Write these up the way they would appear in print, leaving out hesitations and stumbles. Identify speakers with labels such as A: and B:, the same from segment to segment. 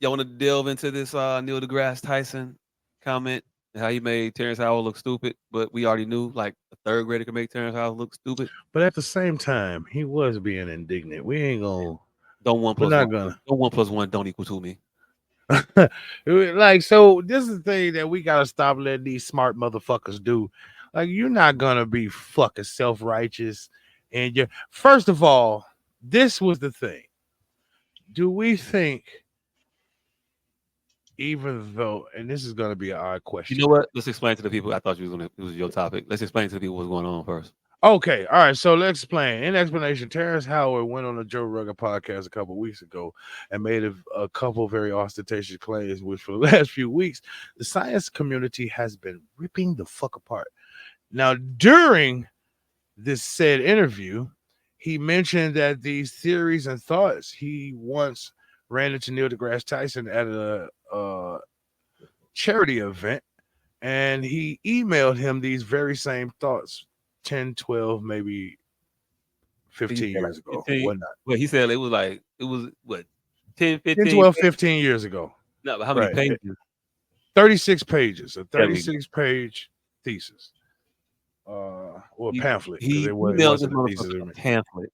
A: Y'all wanna delve into this Neil deGrasse Tyson comment? How he made Terrence Howard look stupid, but we already knew like a third grader could make Terrence Howard look stupid.
B: But at the same time, he was being indignant. We ain't gonna.
A: Don't one
B: We're
A: plus
B: not
A: one.
B: gonna.
A: Don't 1 plus 1 don't equal to me.
B: Like, so this is the thing that we gotta stop letting these smart motherfuckers do. Like, you're not gonna be fucking self-righteous. And you first of all, this was the thing. Do we think, even though, and this is gonna be an odd
A: You know
B: question.
A: what? Let's explain to the people. I thought you was gonna. It was your topic. Let's explain to the people what's going on first.
B: Okay, all right. So let's explain. In explanation, Terrence Howard went on a Joe Rogan podcast a couple of weeks ago and made a couple very ostentatious claims, which for the last few weeks, the science community has been ripping the fuck apart. Now, during this said interview, he mentioned that these theories and thoughts he once ran into Neil deGrasse Tyson at a charity event, and he emailed him these very same thoughts 10, 12, maybe
A: He
B: 15
A: said like
B: years ago or
A: 15.
B: whatnot.
A: Well, he said it was like it was what 10,
B: 10,
A: 15.
B: 12, 15 years ago.
A: No, but how many
B: Right.
A: pages?
B: 36 pages, a
A: There we go.
B: 36 page thesis. Or
A: He
B: pamphlet, because
A: he
B: it
A: emailed this
B: wasn't a thesis.
A: motherfucker a pamphlet.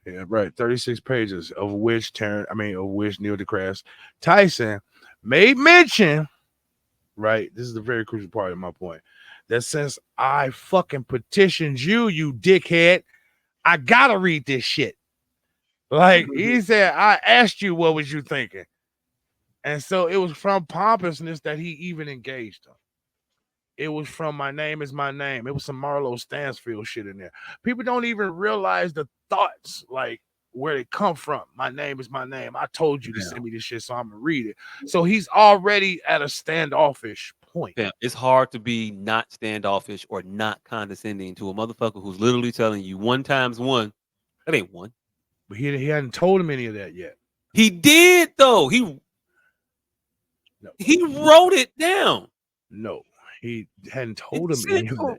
B: Yeah, right. 36 pages, of which Neil deGrasse Tyson made mention, right? This is the very crucial part of my point. That since I fucking petitioned you, you dickhead, I gotta read this shit. Like he said, I asked you what was you thinking. And so it was from pompousness that he even engaged him. It was from my name is my name. It was some Marlo Stansfield shit in there. People don't even realize the thoughts, like where they come from. My name is my name. I told you to
A: Damn,
B: send me this shit, so I'm gonna read it. So he's already at a standoffish point.
A: damn. It's hard to be not standoffish or not condescending to a motherfucker who's literally telling you 1 times 1. That ain't one.
B: But he hadn't told him any of that yet.
A: He did though.
B: No,
A: He wrote it down.
B: no. He hadn't
A: It
B: told him
A: sent
B: any of
A: to him.
B: that.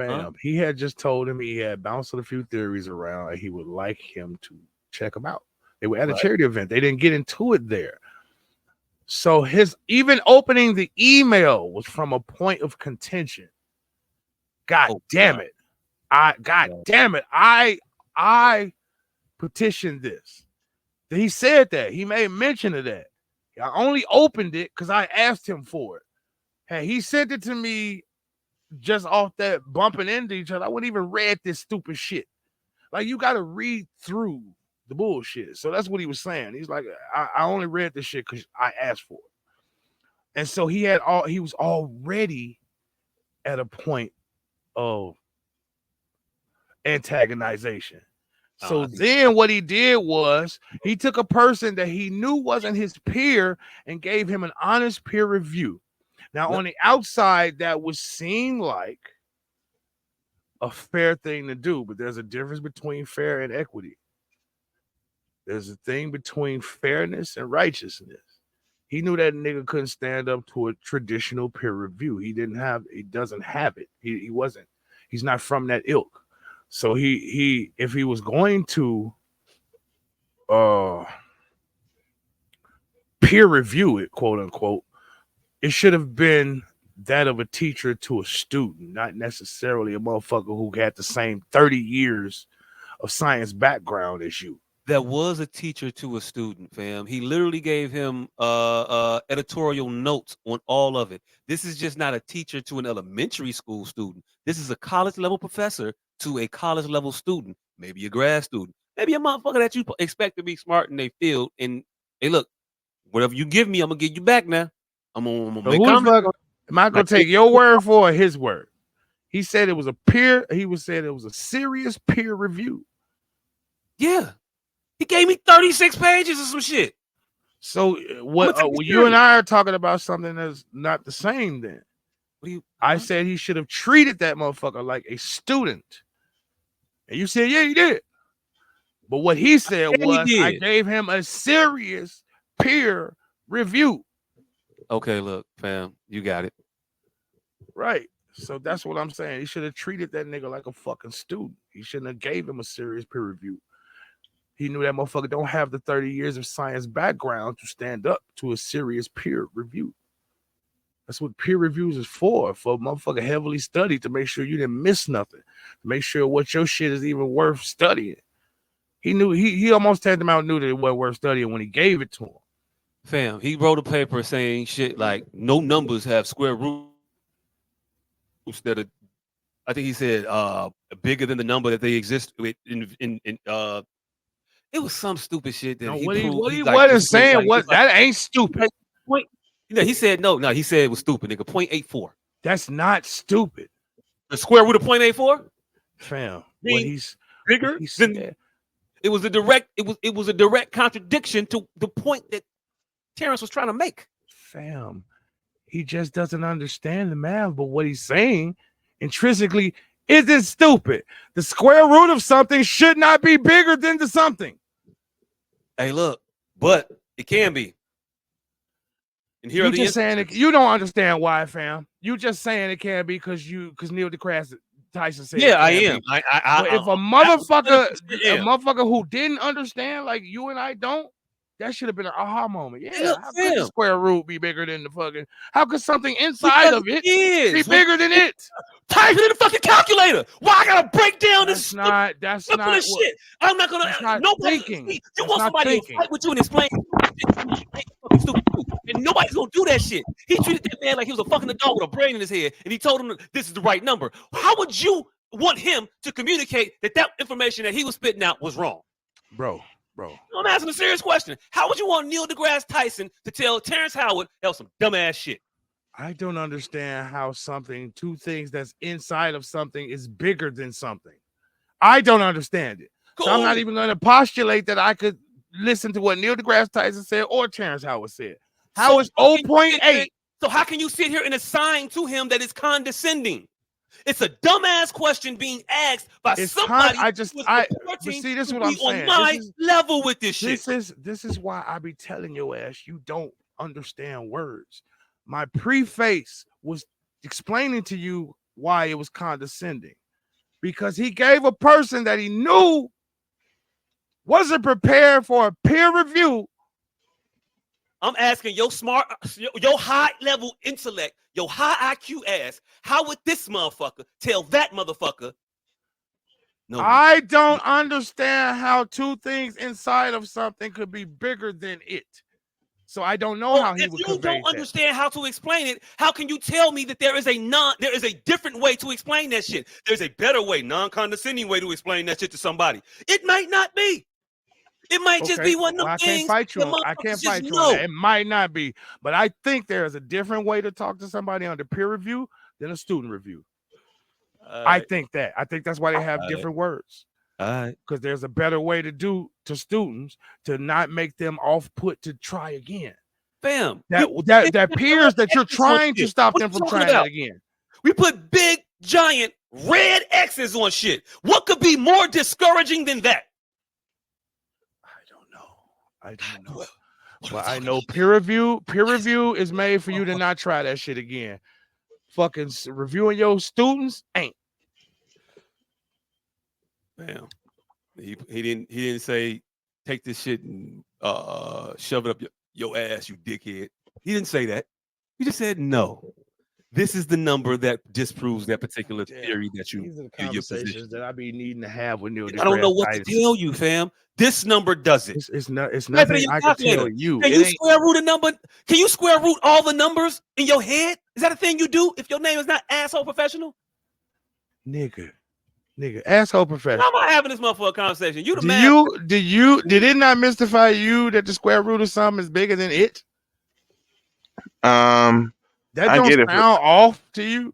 A: Huh?
B: Bam. He had just told him he had bounced a few theories around and he would like him to check them out. They were at a
A: Right.
B: charity event. They didn't get into it there. So his even opening the email was from a point of contention. God
A: Oh
B: damn
A: God.
B: it. I petitioned this. He said that. He made mention of that. I only opened it because I asked him for it. Hey, he sent it to me just off that bumping into each other. I wouldn't even read this stupid shit. Like, you got to read through the bullshit. So that's what he was saying. He's like, I only read this shit because I asked for it. And so he was already at a point of antagonization.
A: I
B: So
A: think
B: then what he did was he took a person that he knew wasn't his peer and gave him an honest peer review. Now,
A: yep.
B: on the outside, that would seem like a fair thing to do, but there's a difference between fair and equity. There's a thing between fairness and righteousness. He knew that nigga couldn't stand up to a traditional peer review. He doesn't have it. He wasn't, he's not from that ilk. So if he was going to uh peer review it, quote unquote, it should have been that of a teacher to a student, not necessarily a motherfucker who had the same 30 years of science background as you.
A: There was a teacher to a student, fam. He literally gave him editorial notes on all of it. This is just not a teacher to an elementary school student. This is a college level professor to a college level student, maybe a grad student, maybe a motherfucker that you expect to be smart in their field. And hey, look, whatever you give me, I'm gonna give you back now. I'm gonna
B: So
A: make
B: who the
A: comments
B: fuck
A: on it.
B: am I
A: And I
B: gonna
A: can't
B: take your word for or his word? He said it was a peer, he was saying it was a serious peer review.
A: yeah. He gave me 36 pages of some shit.
B: So
A: I'm
B: what
A: gonna take it
B: you and
A: serious.
B: I are talking about something that's not the same then.
A: What do you
B: I
A: huh?
B: said he should have treated that motherfucker like a student. And you said, yeah, he did. But what he said
A: Yeah, he
B: was, I
A: did.
B: gave him a serious peer review.
A: Okay, look, fam, you got it.
B: Right. So that's what I'm saying. He should have treated that nigga like a fucking student. He shouldn't have gave him a serious peer review. He knew that motherfucker don't have the 30 years of science background to stand up to a serious peer review. That's what peer reviews is for a motherfucker heavily studied to make sure you didn't miss nothing, to make sure what your shit is even worth studying. He knew he almost tapped him out, knew that it wasn't worth studying when he gave it to him.
A: Fam, he wrote a paper saying shit like no numbers have square roots that are, I think he said, bigger than the number that they exist with in it was some stupid shit that
B: No,
A: he
B: what he
A: proved.
B: what
A: He
B: he
A: like
B: wasn't
A: disproved,
B: saying
A: like
B: what
A: it's like
B: that ain't stupid.
A: like point. No, he said no. He said it was stupid, nigga. 0.84.
B: That's not stupid,
A: The square root of 0.84
B: fam. What
A: being
B: he's what
A: bigger
B: he
A: than
B: said,
A: it was a direct. It was a direct contradiction to the point that Terrence was trying to make.
B: fam. He just doesn't understand the math, but what he's saying intrinsically isn't stupid. The square root of something should not be bigger than the something.
A: Hey, look, but it can be. And here are
B: You
A: the
B: just saying it,
A: instances.
B: you don't understand why, fam. You just saying it can't be because Neil deGrasse Tyson said it
A: Yeah, I
B: can't
A: am.
B: be. But if a
A: I 100%
B: a
A: am.
B: motherfucker who didn't understand like you and I don't, that should have been an aha moment.
A: Hey,
B: Yeah,
A: look,
B: how could the
A: fam,
B: square root be bigger than the fucking? How could something inside
A: because
B: of
A: it
B: it be
A: is. When
B: bigger than it?
A: type it in the fucking calculator. Why I gotta break down this
B: That's not
A: simplest
B: what
A: shit? I'm not gonna.
B: that's not
A: Nobody.
B: thinking.
A: See, you
B: That's
A: want
B: not
A: somebody to
B: thinking.
A: fight with you and explain shit to you ain't fucking stupid too. And nobody's gonna do that shit. He treated that man like he was a fucking adult with a brain in his head, and he told him this is the right number. How would you want him to communicate that information that he was spitting out was wrong?
B: Bro.
A: I'm asking a serious question. How would you want Neil deGrasse Tyson to tell Terrence Howard that was some dumbass shit?
B: I don't understand how two things that's inside of something is bigger than something. I don't understand it. So I'm not
A: Cool.
B: even going to postulate that I could listen to what Neil deGrasse Tyson said or Terrence Howard said. How
A: So
B: is
A: how
B: zero
A: can you
B: point
A: sit here?
B: 0.8?
A: So how can you sit here and assign to him that it's condescending? It's a dumbass question being asked by
B: It's
A: somebody who is
B: but
A: purporting
B: see, this is
A: to
B: what I'm
A: be on
B: saying.
A: my level with this shit.
B: This is why I be telling your ass you don't understand words. My preface was explaining to you why it was condescending because he gave a person that he knew wasn't prepared for a peer review.
A: I'm asking your smart, your high level intellect, your high IQ ass, how would this motherfucker tell that motherfucker? No,
B: I don't understand how two things inside of something could be bigger than it. So I don't know
A: well,
B: how he
A: if
B: would
A: you
B: convey
A: don't
B: that.
A: understand how to explain it, how can you tell me that there is a different way to explain that shit? There's a better way, non-condescending way to explain that shit to somebody. It might not be. It might just
B: Okay,
A: be one of
B: well,
A: them
B: I can't
A: things
B: fight you
A: that
B: on. I can't
A: motherfuckers just
B: fight you on that.
A: know.
B: It might not be, but I think there is a different way to talk to somebody under peer review than a student review.
A: All
B: I
A: right,
B: think that. I think that's why they have
A: all right,
B: different words
A: all right.
B: because there's a better way to do to students to not make them off put to try again.
A: Fam, we
B: That
A: put
B: that
A: big
B: that peers
A: red
B: that you're
A: X's on
B: trying to
A: shit.
B: stop
A: What
B: them
A: are you
B: from
A: talking
B: trying that
A: about?
B: again.
A: We put big, giant red X's on shit. What could be more discouraging than that?
B: I don't know.
A: What,
B: But I know peer review is made for you to not try that shit again. Fucking reviewing your students ain't.
A: Fam, he didn't say take this shit and shove it up your ass, you dickhead. He didn't say that. He just said no. This is the number that disproves that particular
B: Damn.
A: theory that
B: These are the
A: your position.
B: conversations that I be needing to have with Neil
A: I don't know
B: deGrasse
A: what to
B: Tyson.
A: tell you, fam. This number does it.
B: It's
A: Type it in
B: nothing
A: your
B: I can tell
A: calculator.
B: you.
A: Can
B: It
A: you
B: ain't
A: square root a number? Can you square root all the numbers in your head? Is that a thing you do if your name is not asshole professional?
B: nigga. Asshole
A: How
B: professional.
A: am I having this motherfucker conversation? You the
B: Do
A: math.
B: you did it not mystify you that the square root of something is bigger than it?
C: Um,
B: That
C: I
B: don't
C: get it.
B: sound off to you?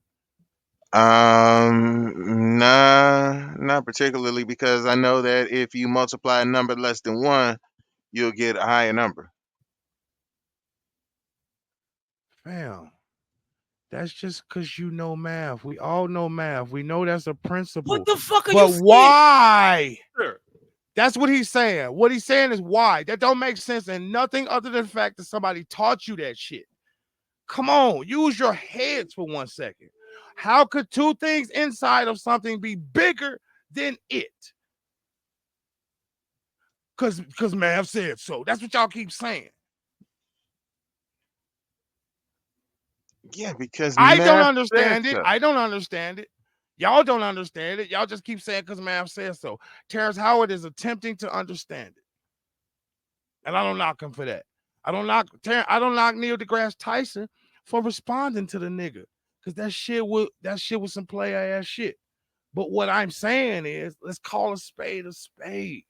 C: Nah, not particularly because I know that if you multiply a number less than one, you'll get a higher number.
B: Fam. That's just because you know math. We all know math. We know that's a
A: What
B: principle.
A: the fuck are you
B: But
A: saying?
B: why?
A: Sure.
B: That's what he's saying. What he's saying is why. That don't make sense and nothing other than the fact that somebody taught you that shit. Come on, use your heads for 1 second. How could two things inside of something be bigger than it? Because Mav said so. That's what y'all keep saying.
C: Yeah, because
B: I don't
C: math says
B: understand it.
C: so.
B: I don't understand it. Y'all don't understand it. Y'all just keep saying because Mav says so. Terrence Howard is attempting to understand it. And I don't knock him for that. I don't knock Neil deGrasse Tyson for responding to the nigga. Because that shit was some player ass shit. But what I'm saying is, let's call a spade a spade.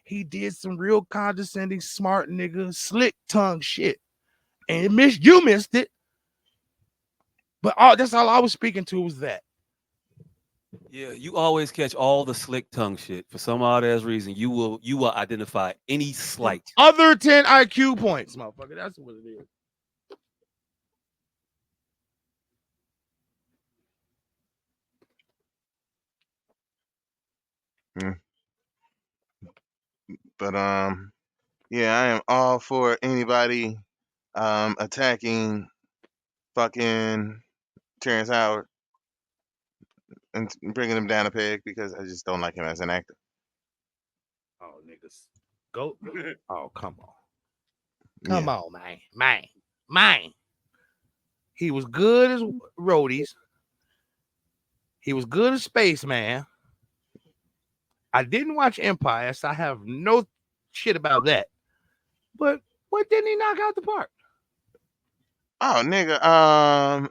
B: He did some real condescending, smart nigga, slick tongue shit. And you missed it. But that's all I was speaking to was that.
A: Yeah, you always catch all the slick tongue shit. For some odd ass reason, you will identify any slight.
B: Other 10 IQ points, motherfucker. That's what it is.
C: Mm. But yeah, I am all for anybody attacking fucking Terrence Howard and bringing him down a peg because I just don't like him as an actor.
B: Oh, niggas. Go. Oh, come on.
C: Yeah.
B: Come on, man. He was good as roadies. He was good as Spaceman. I didn't watch Empire, so I have no shit about that. But what didn't he knock out the park?
C: Oh, nigga.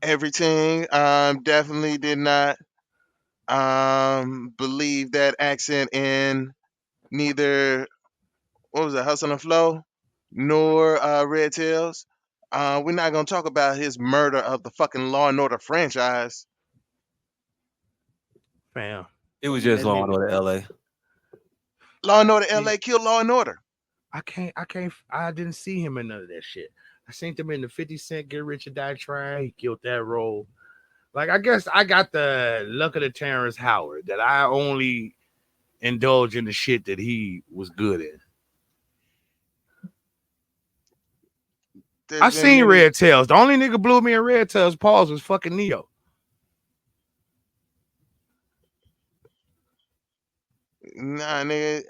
C: Everything. Definitely did not believe that accent in neither what was it, Hustle and Flow, nor Red Tails. We're not gonna talk about his murder of the fucking Law and Order franchise.
B: Fam.
A: It was just
B: That
A: Law and
B: nigga.
A: Order L.A.
C: Law and Order
B: See,
C: LA killed Law and Order.
B: I didn't see him in none of that shit. I seen him in the 50 Cent Get Rich or Die Trying. He killed that role. Like, I guess I got the luck of the Terrence Howard that I only indulge in the shit that he was good in. I
C: There's been
B: seen
C: many.
B: Red Tails. The only nigga blew me in Red Tails pause was fucking Neo.
C: Nah, nigga.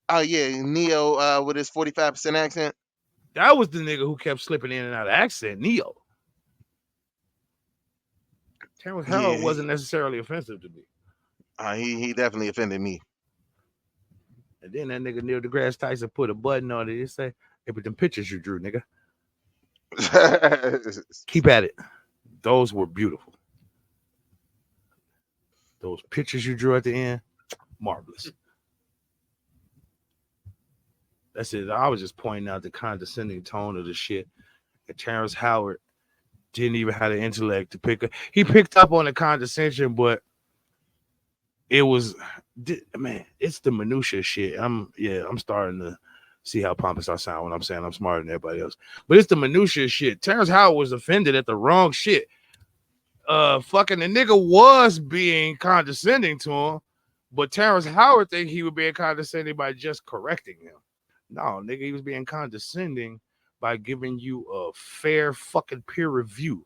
C: Oh yeah, Neo with his 45% accent.
B: That was the nigga who kept slipping in and out of accent. Neo. Terrence Howard
C: Yeah,
B: wasn't necessarily offensive to me.
C: he definitely offended me.
B: And then that nigga Neil deGrasse Tyson put a button on it and say, "Hey, but them pictures you drew, nigga, keep at it. Those were beautiful. Those pictures you drew at the end, marvelous." That's it. I was just pointing out the condescending tone of the shit. And Terrence Howard didn't even have the intellect to pick up. He picked up on the condescension, but it was, man, it's the minutia shit. I'm starting to see how pompous I sound when I'm saying I'm smarter than everybody else. But it's the minutia shit. Terrence Howard was offended at the wrong shit. Fucking the nigga was being condescending to him, but Terrence Howard think he was being condescending by just correcting him. No, nigga, he was being condescending by giving you a fair fucking peer review.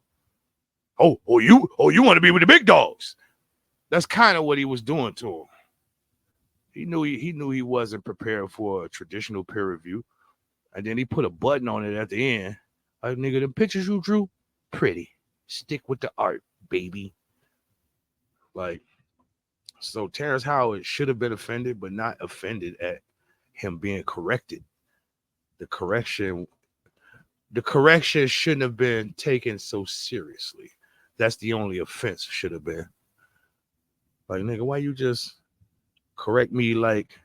B: You want to be with the big dogs. That's kind of what he was doing to him. He knew he wasn't prepared for a traditional peer review. And then he put a button on it at the end. Like, nigga, the pictures you drew, pretty. Stick with the art, baby. Like, so Terrence Howard should have been offended, but not offended at him being corrected. The correction shouldn't have been taken so seriously. That's the only offense should have been. Like, nigga, why you just correct me like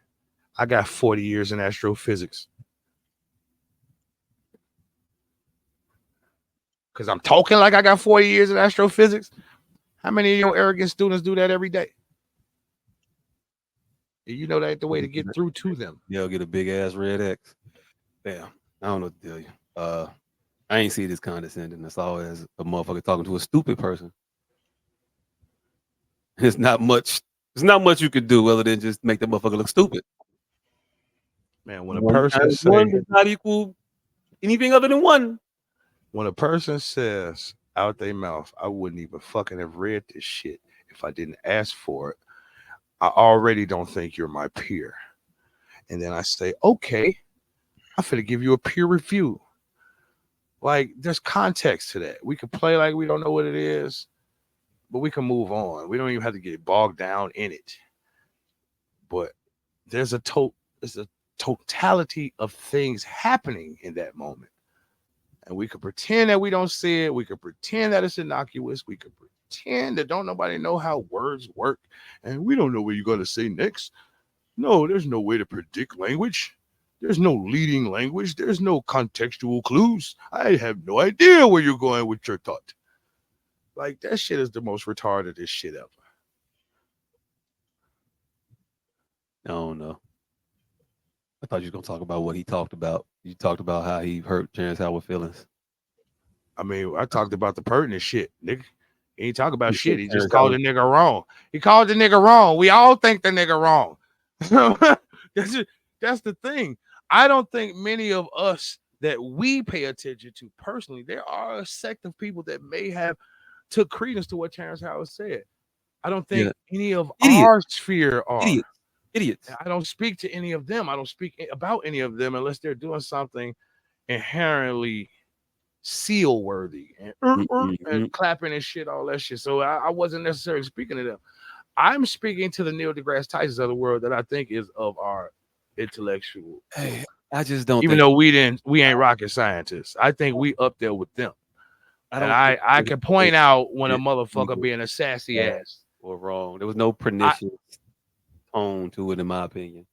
B: I got 40 years in astrophysics? Because I'm talking like I got 40 years in astrophysics? How many of your arrogant students do that every day? You know that ain't the way to get through to them.
A: You'll get a big ass red X. Damn, I don't know what to tell you. I ain't see this condescending. That's always a motherfucker talking to a stupid person. It's not much. There's not much you could do other than just make the motherfucker look stupid.
B: Man,
A: One times one does not equal anything other than one.
B: when a person says out their mouth, I wouldn't even fucking have read this shit if I didn't ask for it, I already don't think you're my peer. and then I say, okay, I'm finna give you a peer review. Like, there's context to that. We can play like we don't know what it is, but we can move on. We don't even have to get bogged down in it. But there's there's a totality of things happening in that moment. And we could pretend that we don't see it. We could pretend that it's innocuous. We could pretend that don't nobody know how words work. And we don't know what you're going to say next. No, there's no way to predict language. There's no leading language. There's no contextual clues. I have no idea where you're going with your thought. Like, that shit is the most retarded shit ever.
A: I don't know. I thought you was gonna talk about what he talked about. You talked about how he hurt Terrence Howard feelings.
B: I mean, I talked about the pertinent shit, nigga. He ain't talk about
A: You said
B: shit. He just
A: Terrence
B: called
A: Howard.
B: the nigga wrong. He called the nigga wrong. We all think the nigga wrong. That's the thing. I don't think many of us that we pay attention to personally, there are a sect of people that may have took credence to what Terrence Howard said. I don't
A: Yeah,
B: think any of
A: idiot,
B: our sphere are.
A: idiots, idiots.
B: I don't speak to any of them. I don't speak about any of them unless they're doing something inherently seal worthy and
A: Mm-mm-mm.
B: clapping and shit, all that shit. So I wasn't necessarily speaking to them. I'm speaking to the Neil deGrasse Tysons of the world that I think is of our intellectual ilk.
A: Hey, I just don't
B: Even
A: think.
B: though we ain't rocket scientists, I think we up there with them.
A: I
B: And
A: don't think
B: I can point out when a
A: it's
B: motherfucker
A: evil,
B: being a sassy
A: bad,
B: ass.
A: or wrong. There was no
B: I
A: pernicious tone to it, in my opinion.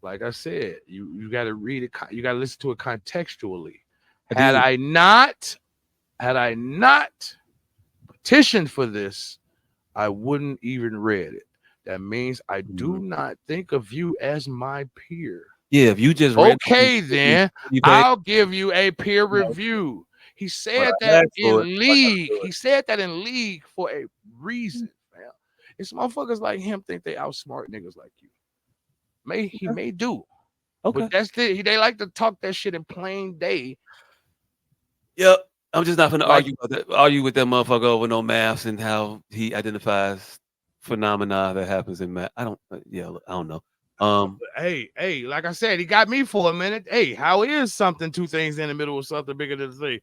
B: like I said, you got to read it. You got to listen to it contextually.
A: I
B: Had
A: did.
B: I not, had I not petitioned for this, I wouldn't even read it. That means I do
A: Mhm.
B: not think of you as my peer.
A: Yeah, if you just randomly
B: Okay,
A: sent me
B: then
A: 40 pages,
B: I'll give you a peer
A: you know,
B: review. He
A: when
B: said
A: I
B: that
A: asked for it,
B: in
A: I gotta
B: league.
A: do
B: He said that in league for a reason, fam. It's motherfuckers like him think they outsmart niggas like you. He
A: it.
B: may do,
A: Okay.
B: but
A: Okay.
B: that's it. They like to talk that shit in plain day.
A: Yep. I'm just not gonna
B: Like,
A: argue with that motherfucker over no maths and how he identifies phenomena that happens in math. I don't. Yeah, look, I don't know. Um.
B: hey, like I said, he got me for a minute. Hey, how is something two things in the middle of something bigger than the thing?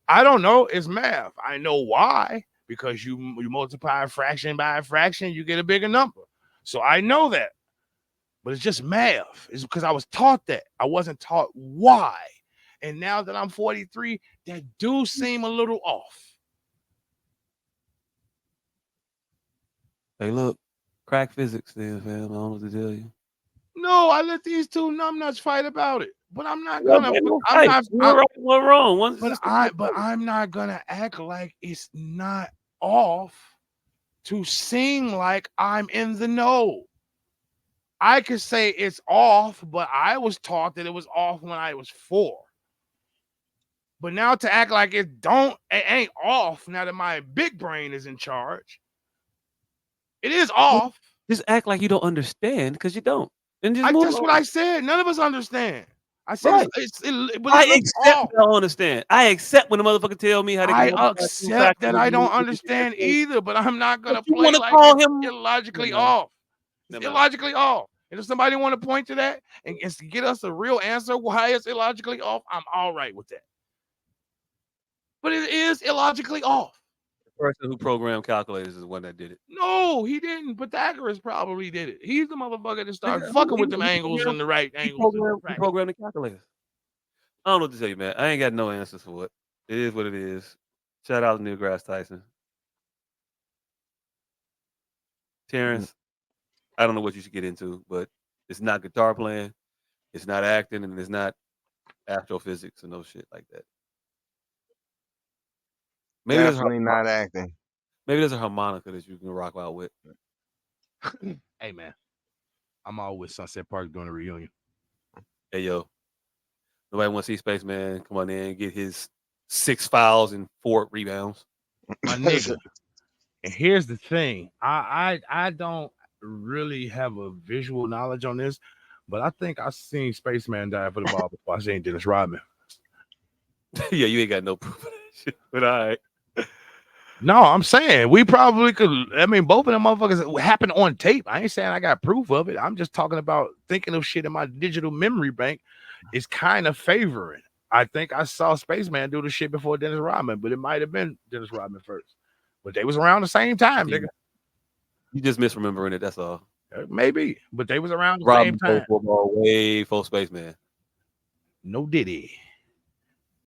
B: I don't know. It's math. I know why, because you multiply a fraction by a fraction, you get a bigger number. So I know that. But it's just math. It's because I was taught that. I wasn't taught why. And now that I'm 43, that do seem a little off.
A: Hey, look, crack physics, then, fam. I don't know what to tell you.
B: No, I let these two numbnuts fight about it. But I'm not
A: Well,
B: gonna.
A: man, no
B: I'm
A: fight.
B: not.
A: One right, one wrong. One's
B: But
A: just a fight.
B: I'm not gonna act like it's not off to seem like I'm in the know. I could say it's off, but I was taught that it was off when I was 4. But now to act like it ain't off now that my big brain is in charge. It is off.
A: Just act like you don't understand because you don't, and just
B: I
A: move
B: That's what
A: on.
B: I said. None of us understand. I said
A: Right.
B: but
A: I
B: it looks
A: accept
B: off.
A: that I don't understand. I accept when the motherfucker tell me how they can
B: I
A: multiply 2
B: accept
A: factors
B: that
A: and
B: I
A: do
B: don't
A: this and that
B: understand
A: thing.
B: either, but I'm not
A: But
B: gonna
A: you
B: play
A: wanna
B: like
A: call
B: it's
A: him never
B: illogically
A: mind.
B: off. It's
A: Never mind.
B: illogically off. And if somebody want to point to that and get us a real answer why it's illogically off, I'm all right with that. But it is illogically off.
A: The person who programmed calculators is the one that did it.
B: No, he didn't. Pythagoras probably did it. He's the motherfucker that started
A: Nigga, who
B: fucking with them angles and the right
A: he
B: angles and
A: programmed he
B: fractions.
A: programmed the calculators. I don't know what to tell you, man. I ain't got no answers for it. It is what it is. Shout out to Neil deGrasse Tyson.
C: Mm.
A: Terrence, I don't know what you should get into, but it's not guitar playing, it's not acting, and it's not astrophysics and no shit like that. Maybe there's a
C: Definitely not acting.
A: maybe there's a harmonica that you can rock out with.
B: Hey man, I'm all with Sunset Park doing a reunion.
A: Hey yo, nobody want to see Spaceman come on in and get his 6 fouls and 4 rebounds.
B: My nigga. And here's the thing. I don't really have a visual knowledge on this, but I think I seen Spaceman die for the ball before I seen Dennis Rodman.
A: Yeah, you ain't got no proof of that shit, but all right.
B: No, I'm saying we probably could. I mean, both of them motherfuckers happened on tape. I ain't saying I got proof of it. I'm just talking about thinking of shit in my digital memory bank is kind of favoring. I think I saw Spaceman do the shit before Dennis Rodman, but it might have been Dennis Rodman first. But they was around the same time, nigga.
A: You just misremembering it. That's all.
B: Maybe, but they was around the same
A: Robin played
B: time.
A: football way for Spaceman.
B: No Diddy.